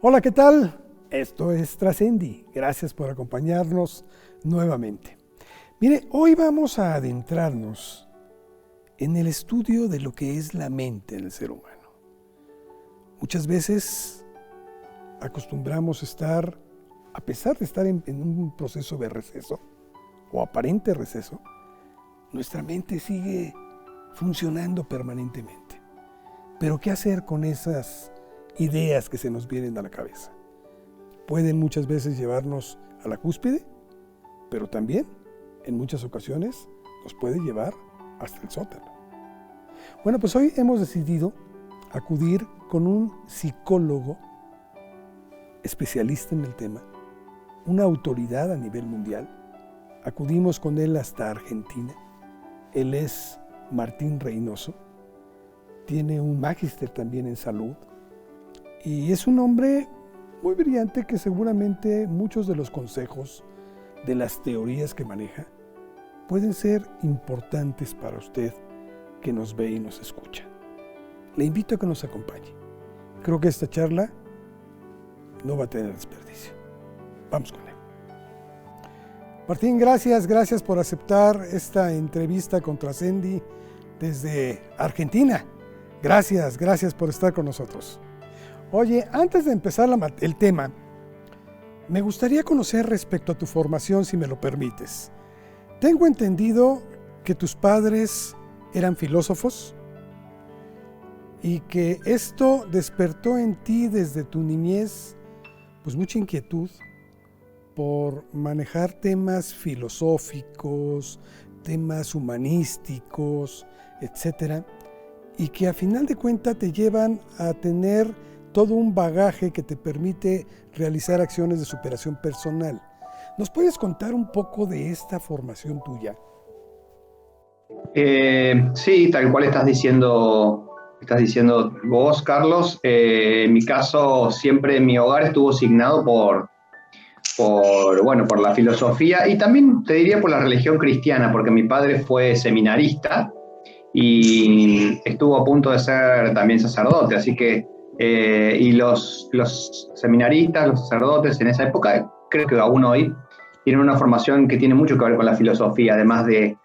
Hola, ¿qué tal? Esto es Trascendi. Gracias por acompañarnos nuevamente. Mire, hoy vamos a adentrarnos en el estudio de lo que es la mente del ser humano. Muchas veces acostumbramos estar, a pesar de estar en un proceso de receso o aparente receso, nuestra mente sigue funcionando permanentemente. Pero ¿qué hacer con esas ideas que se nos vienen a la cabeza? Pueden muchas veces llevarnos a la cúspide, pero también, en muchas ocasiones, nos puede llevar hasta el sótano. Bueno, pues hoy hemos decidido acudir con un psicólogo especialista en el tema, una autoridad a nivel mundial. Acudimos con él hasta Argentina. Él es Martín Reynoso. Tiene un magíster también en salud y es un hombre muy brillante que seguramente muchos de los consejos, de las teorías que maneja, pueden ser importantes para usted que nos ve y nos escucha. Le invito a que nos acompañe. Creo que esta charla no va a tener desperdicio. Vamos con él. Martín, gracias por aceptar esta entrevista con Trascendi desde Argentina. Gracias por estar con nosotros. Oye, antes de empezar el tema, me gustaría conocer respecto a tu formación, si me lo permites. Tengo entendido que tus padres eran filósofos y que esto despertó en ti desde tu niñez pues mucha inquietud por manejar temas filosóficos, temas humanísticos, etcétera, y que a final de cuentas te llevan a tener todo un bagaje que te permite realizar acciones de superación personal. ¿Nos puedes contar un poco de esta formación tuya? Sí, tal cual estás diciendo vos, Carlos. En mi caso, siempre mi hogar estuvo signado por la filosofía y también te diría por la religión cristiana, porque mi padre fue seminarista y estuvo a punto de ser también sacerdote, así que y los seminaristas, los sacerdotes en esa época, creo que aún hoy, tienen una formación que tiene mucho que ver con la filosofía, además de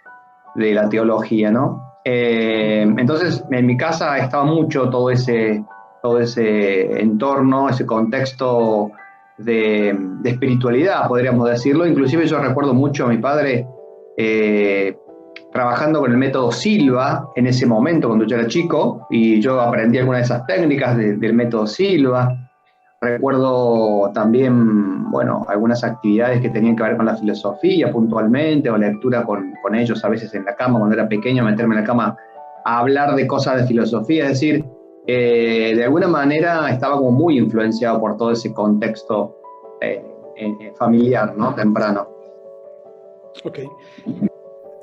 la teología, ¿no? Entonces, en mi casa estaba mucho todo ese entorno, ese contexto de espiritualidad, podríamos decirlo. Inclusive yo recuerdo mucho a mi padre trabajando con el método Silva en ese momento, cuando yo era chico, y yo aprendí algunas de esas técnicas del método Silva. Recuerdo también, algunas actividades que tenían que ver con la filosofía puntualmente, o lectura con ellos a veces en la cama, cuando era pequeño, meterme en la cama a hablar de cosas de filosofía. Es decir, de alguna manera estaba como muy influenciado por todo ese contexto familiar, ¿no? Temprano. Ok.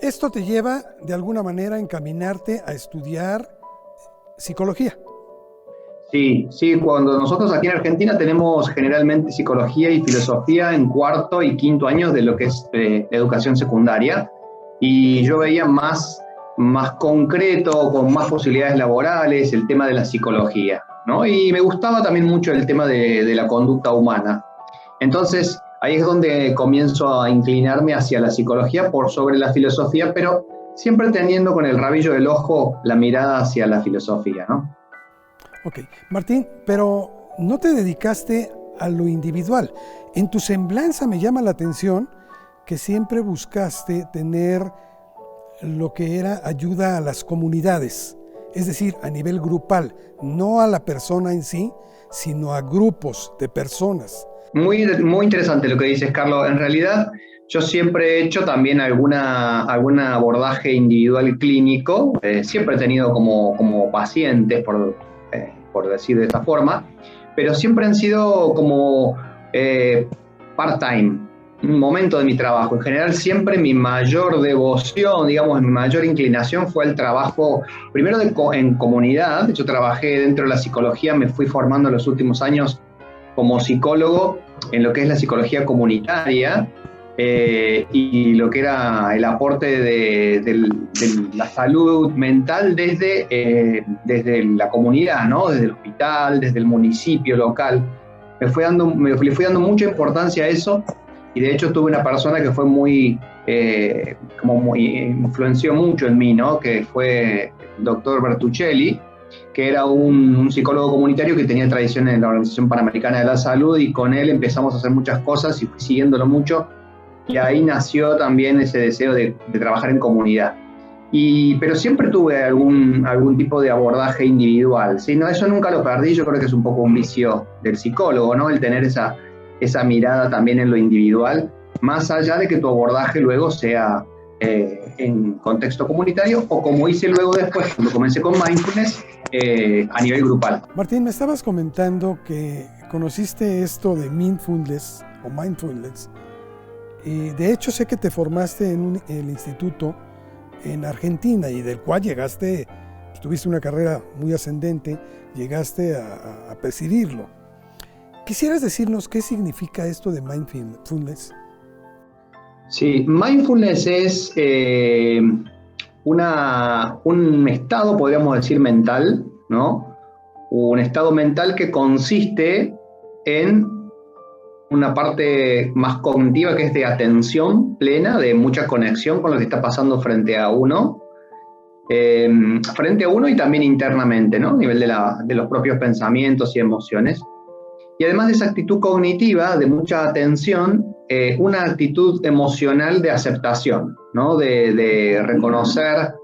Esto te lleva, de alguna manera, a encaminarte a estudiar psicología. Sí, cuando nosotros aquí en Argentina tenemos generalmente psicología y filosofía en cuarto y quinto años de lo que es educación secundaria, y yo veía más concreto, con más posibilidades laborales, el tema de la psicología, ¿no? Y me gustaba también mucho el tema de la conducta humana. Entonces, ahí es donde comienzo a inclinarme hacia la psicología por sobre la filosofía, pero siempre teniendo con el rabillo del ojo la mirada hacia la filosofía, ¿no? Ok, Martín, pero no te dedicaste a lo individual. En tu semblanza me llama la atención que siempre buscaste tener lo que era ayuda a las comunidades, es decir, a nivel grupal, no a la persona en sí, sino a grupos de personas. Muy interesante lo que dices, Carlos. En realidad, yo siempre he hecho también algún abordaje individual clínico. Siempre he tenido como pacientes, por decir de esta forma, pero siempre han sido como part-time, un momento de mi trabajo. En general, siempre mi mayor devoción, digamos, mi mayor inclinación fue el trabajo, primero en comunidad. Yo trabajé dentro de la psicología, me fui formando en los últimos años como psicólogo en lo que es la psicología comunitaria y lo que era el aporte de la salud mental desde la comunidad, ¿no? Desde el hospital, desde el municipio local. le fui dando mucha importancia a eso, y de hecho tuve una persona que fue influenció mucho en mí, ¿no? Que fue el doctor Bertuccelli, que era un psicólogo comunitario que tenía tradición en la Organización Panamericana de la Salud, y con él empezamos a hacer muchas cosas y fui siguiéndolo mucho, y ahí nació también ese deseo de trabajar en comunidad. Pero siempre tuve algún tipo de abordaje individual, ¿sí? No, eso nunca lo perdí. Yo creo que es un poco un vicio del psicólogo, ¿no? El tener esa mirada también en lo individual, más allá de que tu abordaje luego sea en contexto comunitario, o como hice luego después, cuando comencé con Mindfulness, a nivel grupal. Martín, me estabas comentando que conociste esto de Mindfulness o Mindfulness. De hecho, sé que te formaste en el instituto en Argentina, y del cual tuviste una carrera muy ascendente, llegaste a presidirlo. ¿Quisieras decirnos qué significa esto de Mindfulness? Sí, Mindfulness es un estado, podríamos decir, mental, ¿no? Un estado mental que consiste en una parte más cognitiva, que es de atención plena, de mucha conexión con lo que está pasando frente a uno y también internamente, ¿no? A nivel de los propios pensamientos y emociones. Y además de esa actitud cognitiva, de mucha atención, una actitud emocional de aceptación, ¿no? De reconocer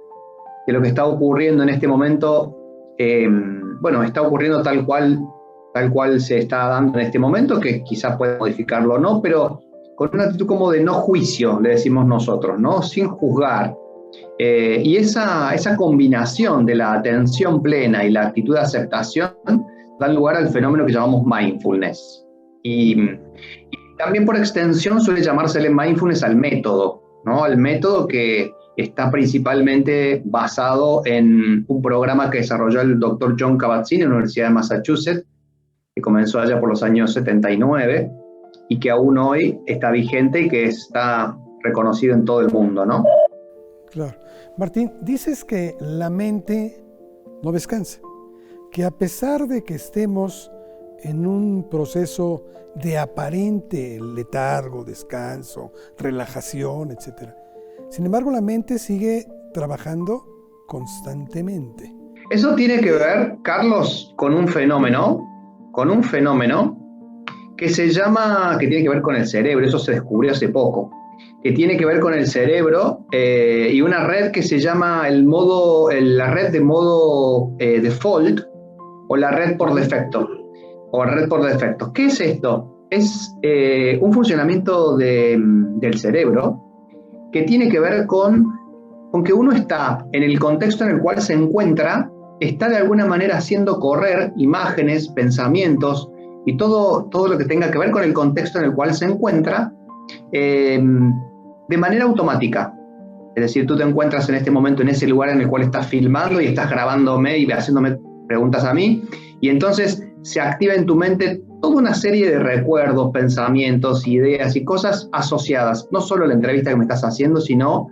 que lo que está ocurriendo en este momento, está ocurriendo tal cual se está dando en este momento, que quizás pueda modificarlo o no, pero con una actitud como de no juicio, le decimos nosotros, ¿no? Sin juzgar. Y esa combinación de la atención plena y la actitud de aceptación dan lugar al fenómeno que llamamos mindfulness. Y también por extensión suele llamársele mindfulness al método, ¿no? Al método que está principalmente basado en un programa que desarrolló el doctor John Kabat-Zinn en la Universidad de Massachusetts, que comenzó allá por los años 79 y que aún hoy está vigente y que está reconocido en todo el mundo, ¿no? Claro. Martín, dices que la mente no descansa, que a pesar de que estemos en un proceso de aparente letargo, descanso, relajación, etc., sin embargo la mente sigue trabajando constantemente. Eso tiene que ver, Carlos, con un fenómeno que tiene que ver con el cerebro. Eso se descubrió hace poco, que tiene que ver con el cerebro y una red que se llama la red de modo default, o la red por defecto, ¿Qué es esto? Es un funcionamiento del cerebro que tiene que ver con que uno está en el contexto en el cual se encuentra, está de alguna manera haciendo correr imágenes, pensamientos y todo lo que tenga que ver con el contexto en el cual se encuentra de manera automática. Es decir, tú te encuentras en este momento en ese lugar en el cual estás filmando y estás grabándome y haciéndome preguntas a mí, y entonces se activa en tu mente toda una serie de recuerdos, pensamientos, ideas y cosas asociadas, no solo a la entrevista que me estás haciendo, sino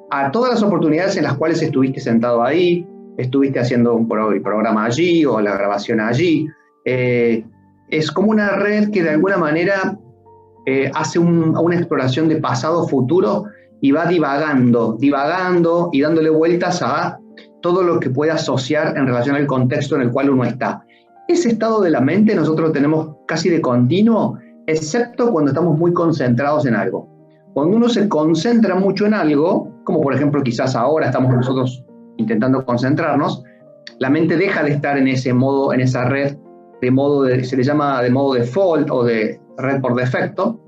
a todas las oportunidades en las cuales estuviste sentado ahí, estuviste haciendo un programa allí o la grabación allí. Es como una red que de alguna manera hace una exploración de pasado-futuro y va divagando y dándole vueltas a todo lo que puede asociar en relación al contexto en el cual uno está. Ese estado de la mente nosotros lo tenemos casi de continuo, excepto cuando estamos muy concentrados en algo. Cuando uno se concentra mucho en algo, como por ejemplo quizás ahora estamos nosotros intentando concentrarnos, la mente deja de estar en ese modo, en esa red se le llama de modo default o de red por defecto,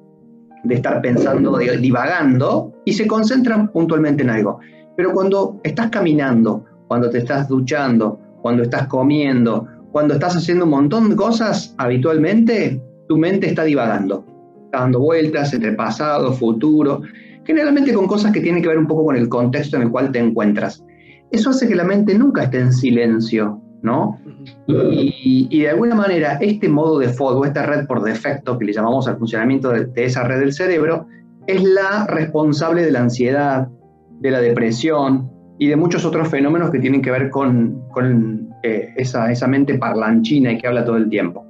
de estar pensando, divagando, y se concentran puntualmente en algo. Pero cuando estás caminando, cuando te estás duchando, cuando estás comiendo, cuando estás haciendo un montón de cosas habitualmente, tu mente está divagando, está dando vueltas entre pasado, futuro, generalmente con cosas que tienen que ver un poco con el contexto en el cual te encuentras. Eso hace que la mente nunca esté en silencio, ¿no? Y de alguna manera este modo default o esta red por defecto que le llamamos al funcionamiento de esa red del cerebro es la responsable de la ansiedad, de la depresión y de muchos otros fenómenos que tienen que ver con esa mente parlanchina y que habla todo el tiempo.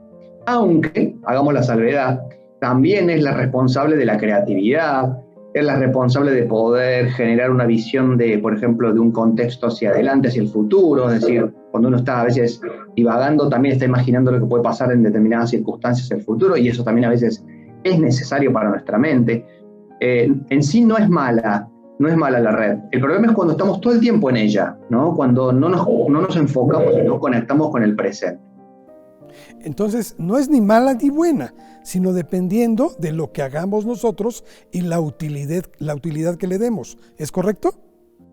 Aunque, hagamos la salvedad, también es la responsable de la creatividad, es la responsable de poder generar una visión de, por ejemplo, de un contexto hacia adelante, hacia el futuro. Es decir, cuando uno está a veces divagando, también está imaginando lo que puede pasar en determinadas circunstancias en el futuro, y eso también a veces es necesario para nuestra mente. En sí no es mala la red. El problema es cuando estamos todo el tiempo en ella, ¿no? Cuando no nos enfocamos y no conectamos con el presente. Entonces, no es ni mala ni buena, sino dependiendo de lo que hagamos nosotros y la utilidad que le demos. ¿Es correcto?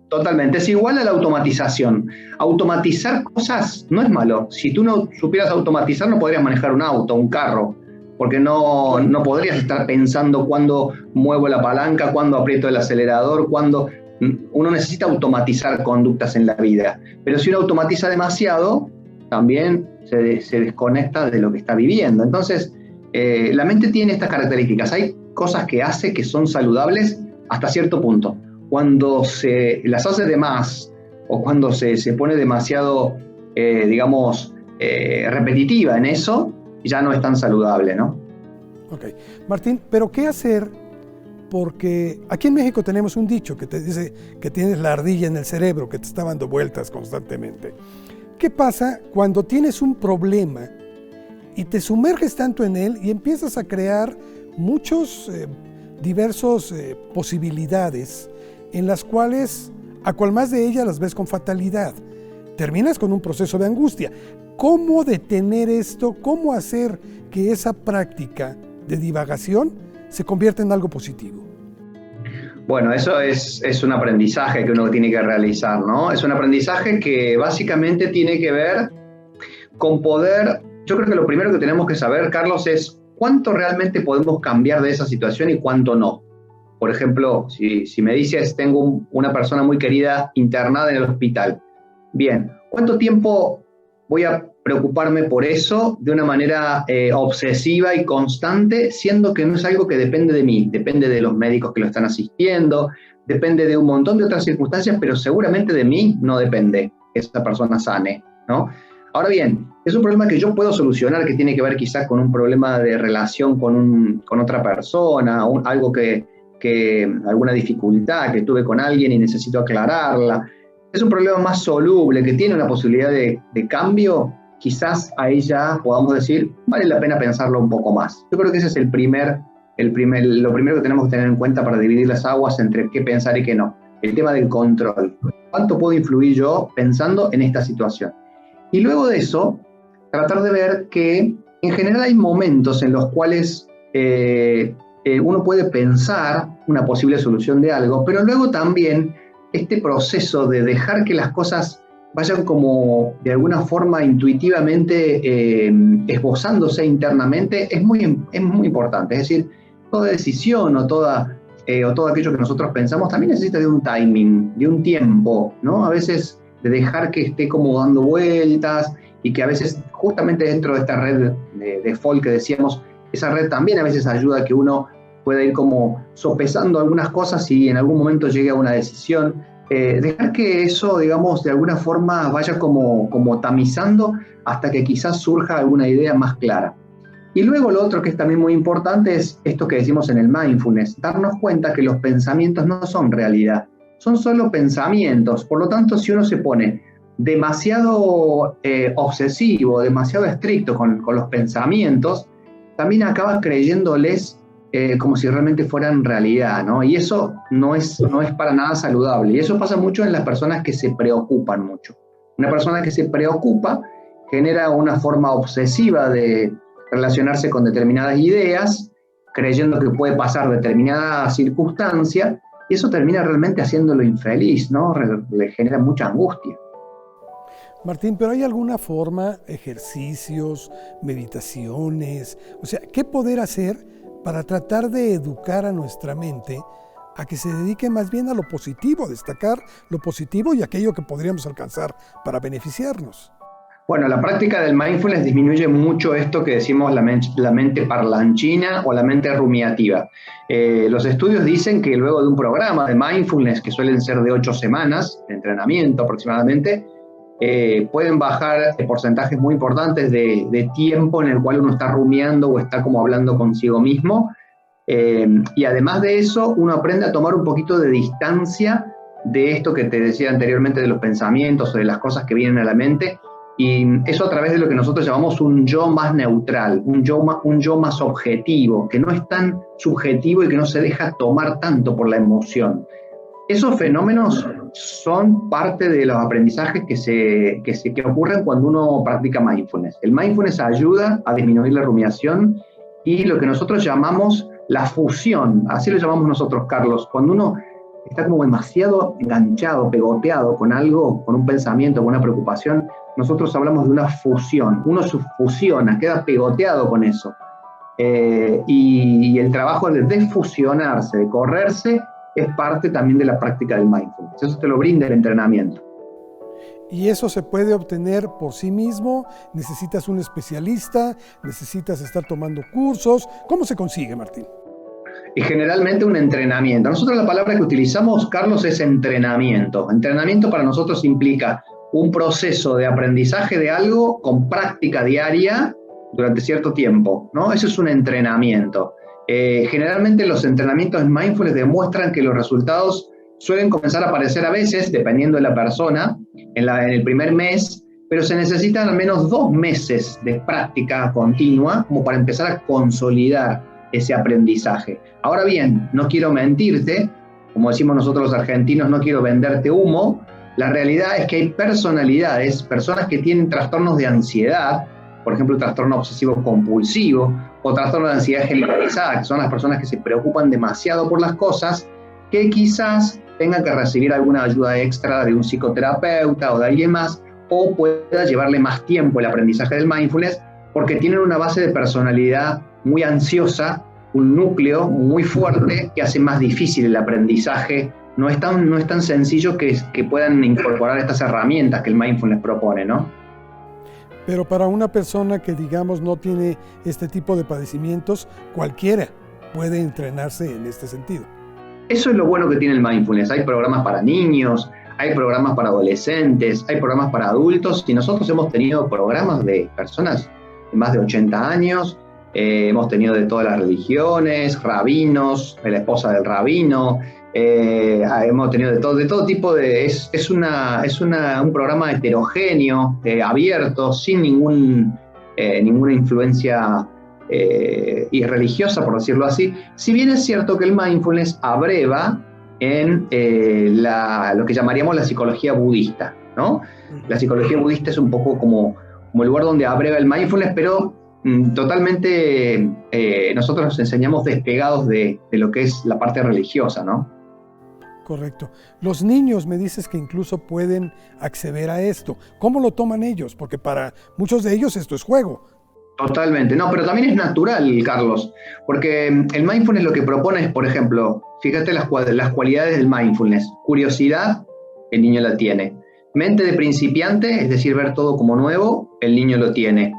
Totalmente, es igual a la automatización. Automatizar cosas no es malo. Si tú no supieras automatizar, no podrías manejar un auto, un carro, porque no podrías estar pensando cuándo muevo la palanca, cuándo aprieto el acelerador, cuándo... Uno necesita automatizar conductas en la vida, pero si uno automatiza demasiado, también se desconecta de lo que está viviendo. Entonces, la mente tiene estas características. Hay cosas que hace que son saludables hasta cierto punto. Cuando se las hace de más o cuando se pone demasiado, repetitiva en eso, ya no es tan saludable, ¿no? Ok. Martín, ¿pero qué hacer? Porque aquí en México tenemos un dicho que te dice que tienes la ardilla en el cerebro, que te está dando vueltas constantemente. ¿Qué pasa cuando tienes un problema y te sumerges tanto en él y empiezas a crear muchos diversos posibilidades en las cuales, a cual más de ellas las ves con fatalidad? Terminas con un proceso de angustia. ¿Cómo detener esto? ¿Cómo hacer que esa práctica de divagación se convierta en algo positivo? Bueno, eso es un aprendizaje que uno tiene que realizar, ¿no? Es un aprendizaje que básicamente tiene que ver con poder. Yo creo que lo primero que tenemos que saber, Carlos, es cuánto realmente podemos cambiar de esa situación y cuánto no. Por ejemplo, si me dices, tengo una persona muy querida internada en el hospital. Bien, ¿cuánto tiempo voy a preocuparme por eso de una manera obsesiva y constante, siendo que no es algo que depende de mí, depende de los médicos que lo están asistiendo, depende de un montón de otras circunstancias, pero seguramente de mí no depende que esa persona sane, ¿no? Ahora bien, es un problema que yo puedo solucionar, que tiene que ver quizás con un problema de relación con otra persona, algo alguna dificultad que tuve con alguien y necesito aclararla. Es un problema más soluble, que tiene una posibilidad de cambio. Quizás ahí ya podamos decir, vale la pena pensarlo un poco más. Yo creo que ese es lo primero que tenemos que tener en cuenta para dividir las aguas entre qué pensar y qué no. El tema del control. ¿Cuánto puedo influir yo pensando en esta situación? Y luego de eso, tratar de ver que en general hay momentos en los cuales uno puede pensar una posible solución de algo, pero luego también este proceso de dejar que las cosas vayan como de alguna forma intuitivamente esbozándose internamente es muy importante. Es decir, toda decisión o todo aquello que nosotros pensamos también necesita de un timing, de un tiempo, ¿no? A veces de dejar que esté como dando vueltas y que a veces justamente dentro de esta red de default que decíamos, esa red también a veces ayuda a que uno pueda ir como sopesando algunas cosas y en algún momento llegue a una decisión. Dejar que eso, digamos, de alguna forma vaya como tamizando hasta que quizás surja alguna idea más clara. Y luego lo otro que es también muy importante es esto que decimos en el mindfulness, darnos cuenta que los pensamientos no son realidad, son solo pensamientos. Por lo tanto, si uno se pone demasiado obsesivo, demasiado estricto con los pensamientos, también acaba creyéndoles como si realmente fueran realidad, ¿no? Y eso no es para nada saludable. Y eso pasa mucho en las personas que se preocupan mucho. Una persona que se preocupa genera una forma obsesiva de relacionarse con determinadas ideas, creyendo que puede pasar determinada circunstancia, y eso termina realmente haciéndolo infeliz, ¿no? Le genera mucha angustia. Martín, ¿pero hay alguna forma, ejercicios, meditaciones? O sea, ¿qué poder hacer para tratar de educar a nuestra mente a que se dedique más bien a lo positivo, destacar lo positivo y aquello que podríamos alcanzar para beneficiarnos? Bueno, la práctica del mindfulness disminuye mucho esto que decimos la mente parlanchina o la mente rumiativa. Los estudios dicen que luego de un programa de mindfulness, que suelen ser de 8 semanas de entrenamiento aproximadamente, pueden bajar porcentajes muy importantes de tiempo en el cual uno está rumiando o está como hablando consigo mismo. Y además de eso, uno aprende a tomar un poquito de distancia de esto que te decía anteriormente de los pensamientos o de las cosas que vienen a la mente, y eso a través de lo que nosotros llamamos un yo más neutral, un yo más objetivo, que no es tan subjetivo y que no se deja tomar tanto por la emoción. Esos fenómenos son parte de los aprendizajes que ocurren cuando uno practica mindfulness. El mindfulness ayuda a disminuir la rumiación y lo que nosotros llamamos la fusión, así lo llamamos nosotros, Carlos, cuando uno está como demasiado enganchado, pegoteado con algo, con un pensamiento, con una preocupación, nosotros hablamos de una fusión. Uno se fusiona, queda pegoteado con eso. Y el trabajo de desfusionarse, de correrse, es parte también de la práctica del mindfulness. Eso te lo brinda el entrenamiento. ¿Y eso se puede obtener por sí mismo? ¿Necesitas un especialista? ¿Necesitas estar tomando cursos? ¿Cómo se consigue, Martín? Y generalmente un entrenamiento. Nosotros la palabra que utilizamos, Carlos, es entrenamiento. Entrenamiento para nosotros implica un proceso de aprendizaje de algo con práctica diaria durante cierto tiempo, ¿no? Eso es un entrenamiento. Generalmente los entrenamientos en mindfulness demuestran que los resultados suelen comenzar a aparecer a veces, dependiendo de la persona, en el primer mes, pero se necesitan al menos 2 meses de práctica continua como para empezar a consolidar ese aprendizaje. Ahora bien, no quiero mentirte, como decimos nosotros los argentinos, no quiero venderte humo. La realidad es que hay personalidades, personas que tienen trastornos de ansiedad, por ejemplo, trastorno obsesivo compulsivo o trastorno de ansiedad generalizada, que son las personas que se preocupan demasiado por las cosas, que quizás tengan que recibir alguna ayuda extra de un psicoterapeuta o de alguien más, o pueda llevarle más tiempo el aprendizaje del mindfulness, porque tienen una base de personalidad muy ansiosa, un núcleo muy fuerte que hace más difícil el aprendizaje. No es tan sencillo que puedan incorporar estas herramientas que el mindfulness propone, ¿no? Pero para una persona que, digamos, no tiene este tipo de padecimientos, cualquiera puede entrenarse en este sentido. Eso es lo bueno que tiene el mindfulness. Hay programas para niños, hay programas para adolescentes, hay programas para adultos, y nosotros hemos tenido programas de personas de más de 80 años, hemos tenido de todas las religiones, rabinos, la esposa del rabino, hemos tenido de todo tipo de... Es un programa heterogéneo, abierto, sin ninguna influencia irreligiosa, por decirlo así. Si bien es cierto que el mindfulness abreva en lo que llamaríamos la psicología budista, ¿no? La psicología budista es un poco como el lugar donde abreva el mindfulness, pero totalmente nosotros nos enseñamos despegados de lo que es la parte religiosa, ¿no? Correcto. Los niños me dices que incluso pueden acceder a esto. ¿Cómo lo toman ellos? Porque para muchos de ellos esto es juego. Totalmente. No, pero también es natural, Carlos, porque el mindfulness lo que propone es, por ejemplo, fíjate las cualidades del mindfulness. Curiosidad, el niño la tiene. Mente de principiante, es decir, ver todo como nuevo, el niño lo tiene.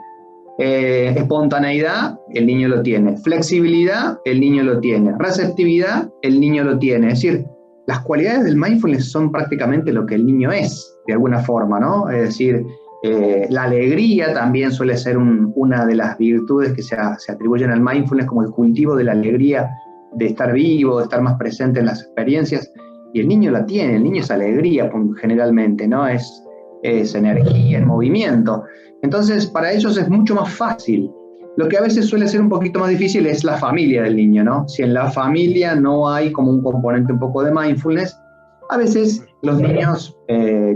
Espontaneidad, el niño lo tiene. Flexibilidad, el niño lo tiene. Receptividad, el niño lo tiene. Es decir, las cualidades del mindfulness son prácticamente lo que el niño es, de alguna forma, ¿no? Es decir, la alegría también suele ser una de las virtudes que se atribuyen al mindfulness, como el cultivo de la alegría, de estar vivo, de estar más presente en las experiencias. Y el niño la tiene, el niño es alegría generalmente, ¿no? Es energía en movimiento. Entonces, para ellos es mucho más fácil. Lo que a veces suele ser un poquito más difícil es la familia del niño, ¿no? Si en la familia no hay como un componente un poco de mindfulness, a veces los niños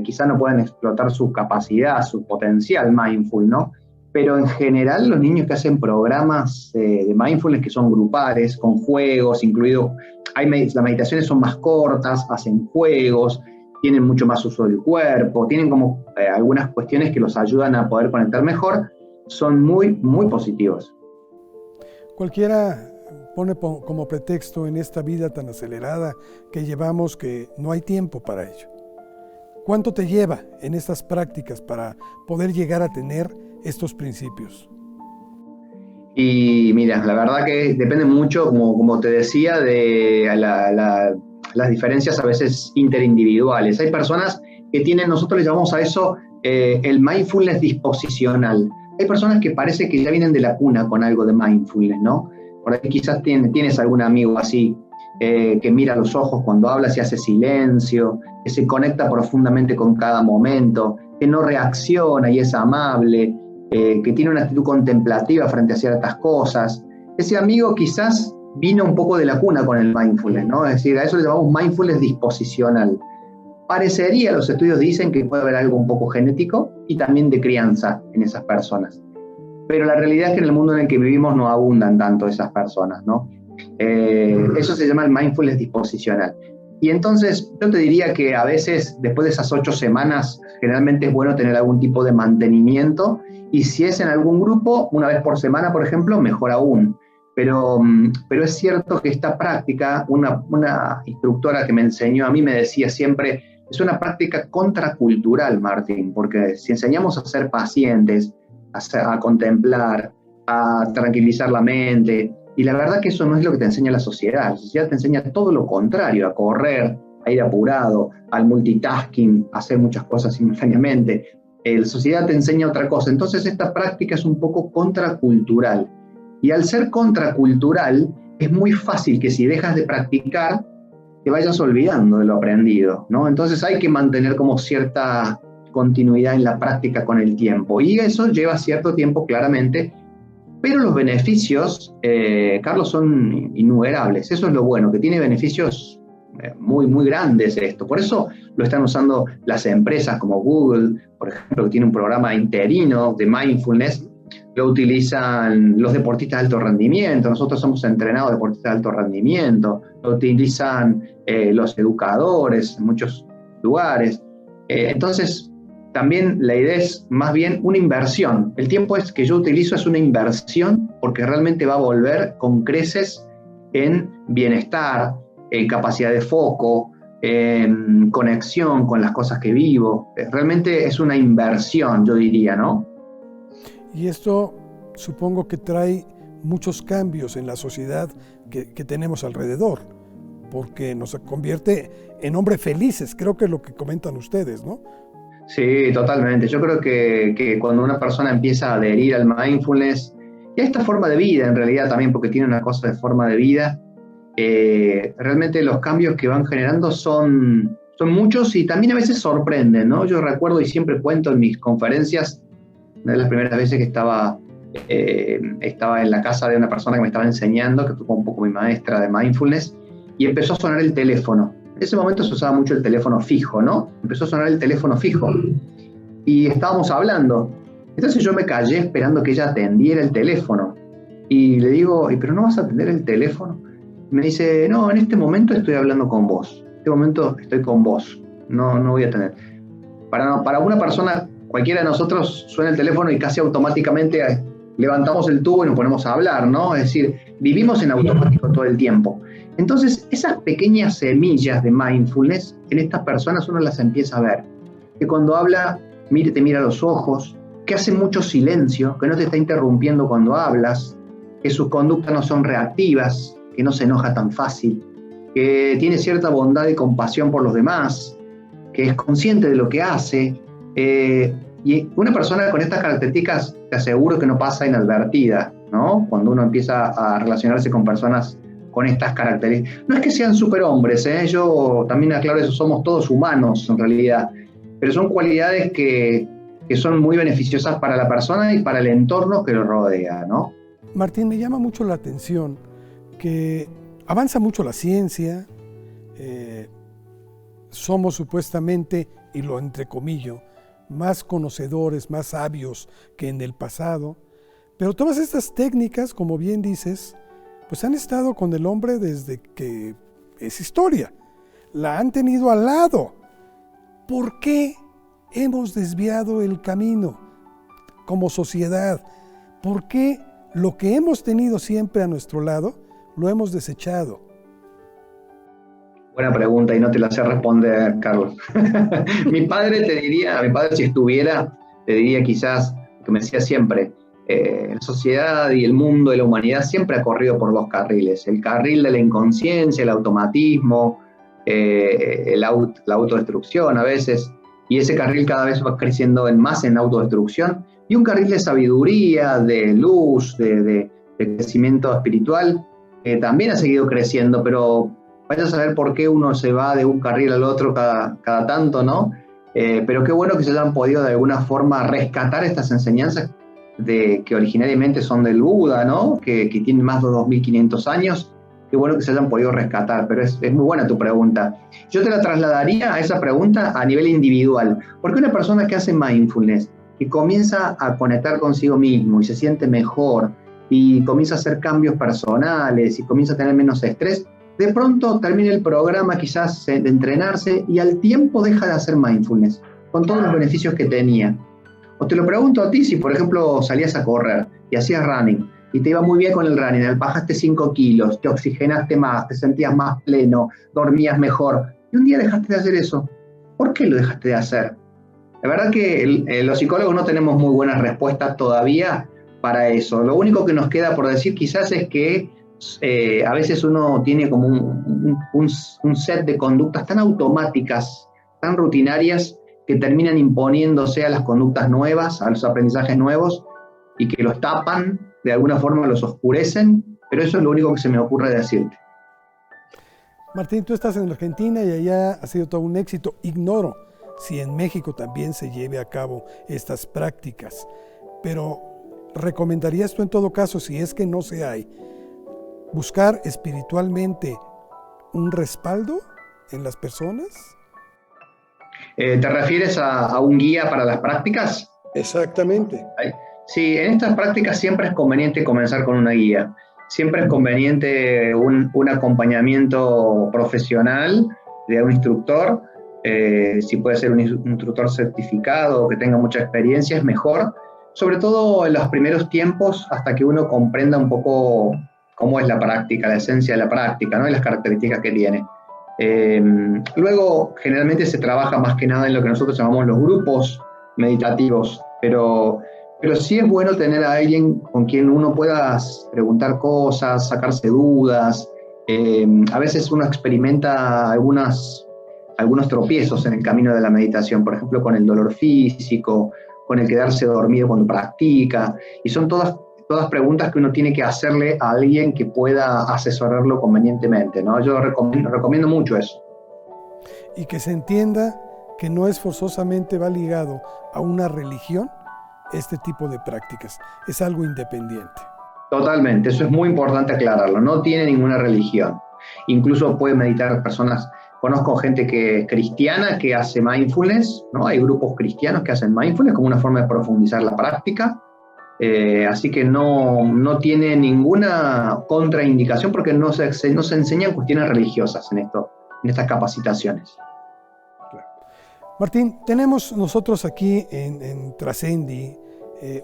quizá no pueden explotar su capacidad, su potencial mindful, ¿no? Pero en general los niños que hacen programas de mindfulness que son grupales, con juegos, incluido, las meditaciones son más cortas, hacen juegos, tienen mucho más uso del cuerpo, tienen como algunas cuestiones que los ayudan a poder conectar mejor, son muy, muy positivos. Cualquiera pone como pretexto en esta vida tan acelerada que llevamos que no hay tiempo para ello. ¿Cuánto te lleva en estas prácticas para poder llegar a tener estos principios? Y mira, la verdad que depende mucho, como te decía, de las diferencias a veces interindividuales. Hay personas que tienen, nosotros les llamamos a eso el mindfulness disposicional. Hay personas que parece que ya vienen de la cuna con algo de mindfulness, ¿no? Por ahí quizás tienes algún amigo así, que mira a los ojos cuando habla, y hace silencio, que se conecta profundamente con cada momento, que no reacciona y es amable, que tiene una actitud contemplativa frente a ciertas cosas. Ese amigo quizás vino un poco de la cuna con el mindfulness, ¿no? Es decir, a eso le llamamos mindfulness disposicional. Parecería, los estudios dicen que puede haber algo un poco genético y también de crianza en esas personas. Pero la realidad es que en el mundo en el que vivimos no abundan tanto esas personas, ¿no? Eso se llama el mindfulness disposicional. Y entonces yo te diría que a veces después de esas 8 semanas generalmente es bueno tener algún tipo de mantenimiento, y si es en algún grupo, una vez por semana, por ejemplo, mejor aún. Pero es cierto que esta práctica, una instructora que me enseñó a mí me decía siempre, es una práctica contracultural, Martín, porque si enseñamos a ser pacientes, a contemplar, a tranquilizar la mente, y la verdad que eso no es lo que te enseña la sociedad te enseña todo lo contrario, a correr, a ir apurado, al multitasking, a hacer muchas cosas simultáneamente. La sociedad te enseña otra cosa, entonces esta práctica es un poco contracultural. Y al ser contracultural, es muy fácil que si dejas de practicar, te vayas olvidando de lo aprendido, ¿no? Entonces hay que mantener como cierta continuidad en la práctica con el tiempo. Y eso lleva cierto tiempo, claramente, pero los beneficios, Carlos, son innumerables. Eso es lo bueno, que tiene beneficios muy, muy grandes esto. Por eso lo están usando las empresas como Google, por ejemplo, que tiene un programa interino de mindfulness. Lo utilizan los deportistas de alto rendimiento, nosotros somos entrenados deportistas de alto rendimiento, lo utilizan los educadores en muchos lugares. Entonces, también la idea es más bien una inversión. El tiempo que yo utilizo es una inversión porque realmente va a volver con creces en bienestar, en capacidad de foco, en conexión con las cosas que vivo. Realmente es una inversión, yo diría, ¿no? Y esto supongo que trae muchos cambios en la sociedad que tenemos alrededor, porque nos convierte en hombres felices, creo que es lo que comentan ustedes, ¿no? Sí, totalmente. Yo creo que cuando una persona empieza a adherir al mindfulness, y a esta forma de vida en realidad también, porque tiene una cosa de forma de vida, realmente los cambios que van generando son muchos y también a veces sorprenden, ¿no? Yo recuerdo y siempre cuento en mis conferencias, una de las primeras veces que estaba en la casa de una persona que me estaba enseñando, que fue un poco mi maestra de mindfulness, y empezó a sonar el teléfono. En ese momento se usaba mucho el teléfono fijo, ¿no? Empezó a sonar el teléfono fijo y estábamos hablando. Entonces yo me callé esperando que ella atendiera el teléfono. Y le digo, ¿pero no vas a atender el teléfono? Y me dice, no, en este momento estoy hablando con vos. En este momento estoy con vos. No voy a atender. Para una persona, cualquiera de nosotros, suena el teléfono y casi automáticamente levantamos el tubo y nos ponemos a hablar, ¿no? Es decir, vivimos en automático todo el tiempo. Entonces, esas pequeñas semillas de mindfulness, en estas personas uno las empieza a ver. Que cuando habla, te mira a los ojos, que hace mucho silencio, que no te está interrumpiendo cuando hablas, que sus conductas no son reactivas, que no se enoja tan fácil, que tiene cierta bondad y compasión por los demás, que es consciente de lo que hace. Y una persona con estas características, te aseguro que no pasa inadvertida, ¿no? Cuando uno empieza a relacionarse con personas con estas características. No es que sean superhombres, yo también aclaro eso, somos todos humanos en realidad, pero son cualidades que son muy beneficiosas para la persona y para el entorno que lo rodea, ¿no? Martín, me llama mucho la atención que avanza mucho la ciencia, somos supuestamente, y lo entrecomillo, más conocedores, más sabios que en el pasado, pero todas estas técnicas, como bien dices, pues han estado con el hombre desde que es historia, la han tenido al lado. ¿Por qué hemos desviado el camino como sociedad? ¿Por qué lo que hemos tenido siempre a nuestro lado lo hemos desechado? Buena pregunta y no te la sé responder, Carlos. Mi padre si estuviera, te diría quizás, que me decía siempre, la sociedad y el mundo y la humanidad siempre ha corrido por 2 carriles. El carril de la inconsciencia, el automatismo, la autodestrucción a veces, y ese carril cada vez va creciendo más en autodestrucción, y un carril de sabiduría, de luz, de crecimiento espiritual, también ha seguido creciendo, pero vaya a saber por qué uno se va de un carril al otro cada tanto, ¿no? Pero qué bueno que se hayan podido de alguna forma rescatar estas enseñanzas que originariamente son del Buda, ¿no? Que tienen más de 2500 años. Qué bueno que se hayan podido rescatar, pero es muy buena tu pregunta. Yo te la trasladaría a esa pregunta a nivel individual, porque una persona que hace mindfulness, que comienza a conectar consigo mismo y se siente mejor, y comienza a hacer cambios personales y comienza a tener menos estrés, de pronto termina el programa quizás de entrenarse y al tiempo deja de hacer mindfulness, con todos los beneficios que tenía. O te lo pregunto a ti, si por ejemplo salías a correr y hacías running, y te iba muy bien con el running, bajaste 5 kilos, te oxigenaste más, te sentías más pleno, dormías mejor, y un día dejaste de hacer eso. ¿Por qué lo dejaste de hacer? La verdad que los psicólogos no tenemos muy buenas respuestas todavía para eso. Lo único que nos queda por decir quizás es que a veces uno tiene como un set de conductas tan automáticas, tan rutinarias, que terminan imponiéndose a las conductas nuevas, a los aprendizajes nuevos, y que los tapan, de alguna forma los oscurecen, pero eso es lo único que se me ocurre decirte. Martín, tú estás en Argentina y allá ha sido todo un éxito. Ignoro si en México también se lleve a cabo estas prácticas, pero ¿recomendarías tú en todo caso, si es que no se hay, buscar espiritualmente un respaldo en las personas? ¿Te refieres a un guía para las prácticas? Exactamente. Sí, en estas prácticas siempre es conveniente comenzar con una guía. Siempre es conveniente un acompañamiento profesional de un instructor. Si puede ser un instructor certificado o que tenga mucha experiencia, es mejor. Sobre todo en los primeros tiempos, hasta que uno comprenda un poco cómo es la práctica, la esencia de la práctica, ¿no? Y las características que tiene. Luego, generalmente se trabaja más que nada en lo que nosotros llamamos los grupos meditativos, pero sí es bueno tener a alguien con quien uno pueda preguntar cosas, sacarse dudas. A veces uno experimenta algunos tropiezos en el camino de la meditación, por ejemplo, con el dolor físico, con el quedarse dormido cuando practica, y son todas preguntas que uno tiene que hacerle a alguien que pueda asesorarlo convenientemente, ¿no? Yo recomiendo mucho eso. Y que se entienda que no es forzosamente va ligado a una religión este tipo de prácticas, es algo independiente. Totalmente, eso es muy importante aclararlo, no tiene ninguna religión. Incluso puede meditar personas, conozco gente cristiana que hace mindfulness, ¿no? Hay grupos cristianos que hacen mindfulness como una forma de profundizar la práctica. Así que no tiene ninguna contraindicación porque no se enseñan cuestiones religiosas en estas capacitaciones. Martín, tenemos nosotros aquí en Trascendi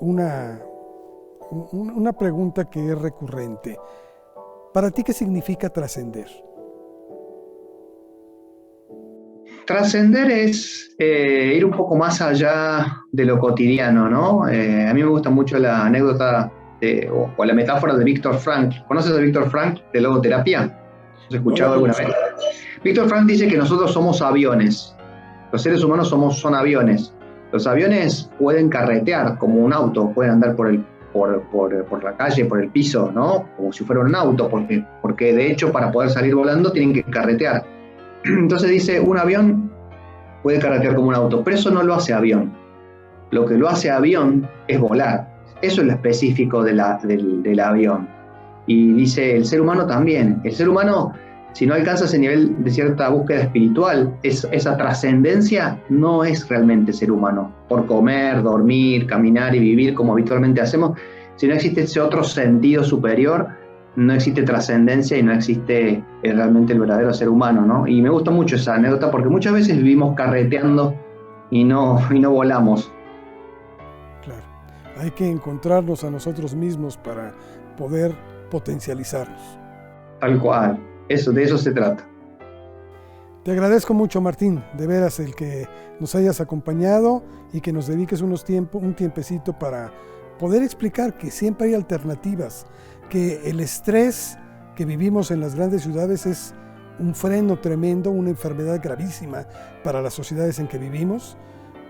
una pregunta que es recurrente. ¿Para ti qué significa trascender? Trascender es ir un poco más allá de lo cotidiano, ¿no? A mí me gusta mucho la anécdota o la metáfora de Viktor Frankl. ¿Conoces a Viktor Frankl de logoterapia? ¿Has escuchado alguna vez? Viktor Frankl dice que nosotros somos aviones. Los seres humanos son aviones. Los aviones pueden carretear como un auto, pueden andar por la calle, por el piso, ¿no? Como si fuera un auto, porque de hecho para poder salir volando tienen que carretear. Entonces dice, un avión puede carretear como un auto, pero eso no lo hace avión. Lo que lo hace avión es volar. Eso es lo específico del avión. Y dice, el ser humano también. El ser humano, si no alcanza ese nivel de cierta búsqueda espiritual, esa trascendencia no es realmente ser humano. Por comer, dormir, caminar y vivir como habitualmente hacemos, si no existe ese otro sentido superior, no existe trascendencia y no existe realmente el verdadero ser humano, ¿no? Y me gusta mucho esa anécdota porque muchas veces vivimos carreteando y no volamos. Claro, hay que encontrarnos a nosotros mismos para poder potencializarnos. Tal cual, de eso se trata. Te agradezco mucho, Martín, de veras el que nos hayas acompañado y que nos dediques un tiempecito para poder explicar que siempre hay alternativas, que el estrés que vivimos en las grandes ciudades es un freno tremendo, una enfermedad gravísima para las sociedades en que vivimos,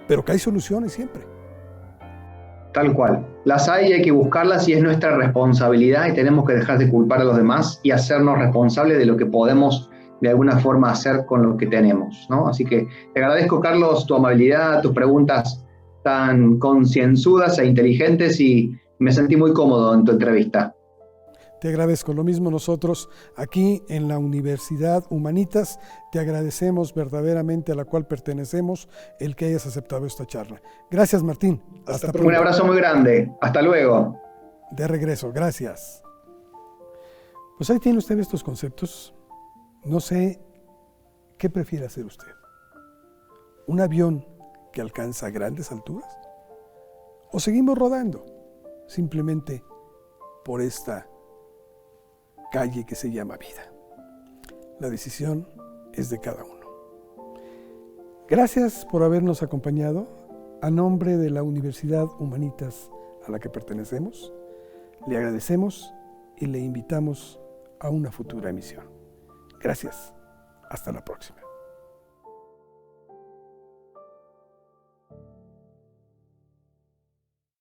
pero que hay soluciones siempre. Tal cual. Las hay que buscarlas y es nuestra responsabilidad y tenemos que dejar de culpar a los demás y hacernos responsables de lo que podemos de alguna forma hacer con lo que tenemos, ¿no? Así que te agradezco, Carlos, tu amabilidad, tus preguntas tan concienzudas e inteligentes y me sentí muy cómodo en tu entrevista. Te agradezco. Lo mismo nosotros aquí en la Universidad Humanitas. Te agradecemos verdaderamente, a la cual pertenecemos, el que hayas aceptado esta charla. Gracias, Martín. Hasta pronto. Un abrazo muy grande. Hasta luego. De regreso. Gracias. Pues ahí tiene usted estos conceptos. No sé qué prefiere hacer usted. ¿Un avión que alcanza grandes alturas? ¿O seguimos rodando simplemente por esta calle que se llama vida? La decisión es de cada uno. Gracias por habernos acompañado. A nombre de la Universidad Humanitas a la que pertenecemos, le agradecemos y le invitamos a una futura emisión. Gracias. Hasta la próxima.